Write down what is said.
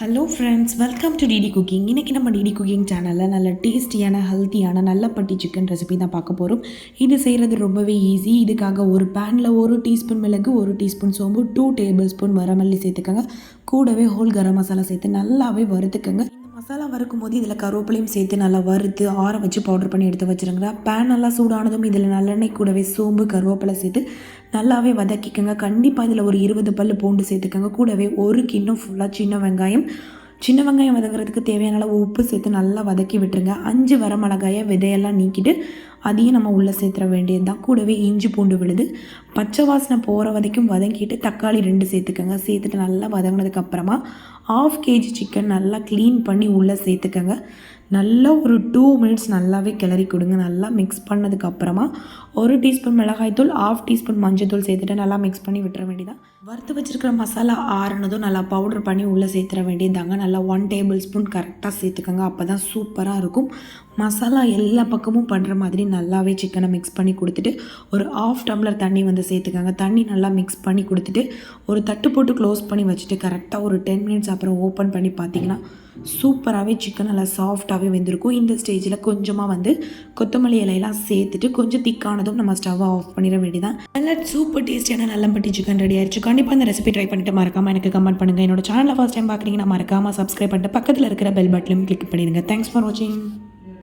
Hello friends, welcome to DD cooking. இன்றைக்கி நம்ம DD cooking சேனலில் நல்ல டேஸ்டியான ஹெல்த்தியான நல்ல பட்டி சிக்கன் ரெசிபி தான் பார்க்க போகிறோம். இது செய்கிறது ரொம்பவே ஈஸி. இதுக்காக ஒரு பேனில் 1 டீஸ்பூன் மிளகு, 1 டீஸ்பூன் சோம்பு, 2 டேபிள் ஸ்பூன் வரமல்லி சேர்த்துக்கோங்க. கூடவே ஹோல் கரம் மசாலா சேர்த்து நல்லாவே வறுத்துக்கோங்க. மசாலா வறுக்கும் போது இதில் கருவேப்பிலையும் சேர்த்து நல்லா வறுத்து ஆற வச்சு பவுடர் பண்ணி எடுத்து வச்சுருங்க. பேன் நல்லா சூடானதும் இதில் நல்லெண்ணெய் கூடவே சோம்பு கருவேப்பிலை சேர்த்து நல்லாவே வதக்கிக்கோங்க. கண்டிப்பாக இதில் ஒரு 20 பல் பூண்டு சேர்த்துக்கோங்க. கூடவே 1 கிண்ணம் ஃபுல்லாக சின்ன வெங்காயம் வதங்குறதுக்கு தேவையான அளவு உப்பு சேர்த்து நல்லா வதக்கி விட்டுருங்க. 5 வரமிளகாயை விதையெல்லாம் நீக்கிட்டு அதையும் நம்ம உள்ளே சேர்த்துற வேண்டியது தான். கூடவே இஞ்சி பூண்டு விழுது பச்சை வாசனை போகிற வரைக்கும் வதக்கிட்டு தக்காளி 2 சேர்த்துக்கோங்க. சேர்த்துட்டு நல்லா வதங்கினதுக்கப்புறமா 1/2 kg சிக்கன் நல்லா க்ளீன் பண்ணி உள்ளே சேர்த்துக்கோங்க. நல்லா ஒரு 2 மினிட்ஸ் நல்லாவே கிளறி கொடுங்க. நல்லா மிக்ஸ் பண்ணதுக்கப்புறமா 1 டீஸ்பூன் மிளகாய்த்தூள், 1/2 டீஸ்பூன் மஞ்சள் சேர்த்துட்டு நல்லா மிக்ஸ் பண்ணி விட்டுற வேண்டியதான். வறுத்து வச்சுருக்கிற மசாலா ஆறுனதும் நல்லா பவுடர் பண்ணி உள்ளே சேர்த்துற வேண்டியதாங்க. நல்லா 1 டேபிள் ஸ்பூன் கரெக்டாக சேர்த்துக்கோங்க. அப்போ தான் சூப்பராக இருக்கும். மசாலா எல்லா பக்கமும் பண்ணுற மாதிரி நல்லாவே சிக்கனை மிக்ஸ் பண்ணி கொடுத்துட்டு ஒரு 1/2 டம்ளர் தண்ணி சேர்த்துக்கோங்க. தண்ணி நல்லா மிக்ஸ் பண்ணி கொடுத்துட்டு ஒரு தட்டு போட்டு க்ளோஸ் பண்ணி வச்சுட்டு கரெக்டாக ஒரு 10 மினிட்ஸ் அப்புறம் ஓப்பன் பண்ணி பார்த்தீங்கன்னா சூப்பராகவே சிக்கன் நல்லா சாஃப்டாகவே வெந்திருக்கும். இந்த ஸ்டேஜில் கொஞ்சமாக கொத்தமல்லி இலையெல்லாம் சேர்த்துட்டு கொஞ்சம் திக்கானதும் நம்ம ஸ்டவ்வை ஆஃப் பண்ணிட வேண்டியதான். நல்லா சூப்பர் டேஸ்டியான நல்லம்பட்டி சிக்கன் ரெடி ஆயிடுச்சு. கண்டிப்பாக இந்த ரெசிபி ட்ரை பண்ணிட்டு மறக்காமல் எனக்கு கமெண்ட் பண்ணுங்கள். என்னோட சேனலை ஃபர்ஸ்ட் டைம் பார்க்குறீங்கன்னா மறக்காமல் சப்ஸ்கிரைப் பண்ணிட்டு பக்கத்தில் இருக்கிற பெல் பட்டனையும் கிளிக் பண்ணிடுங்க. தேங்க்ஸ் ஃபார் வாட்சிங்.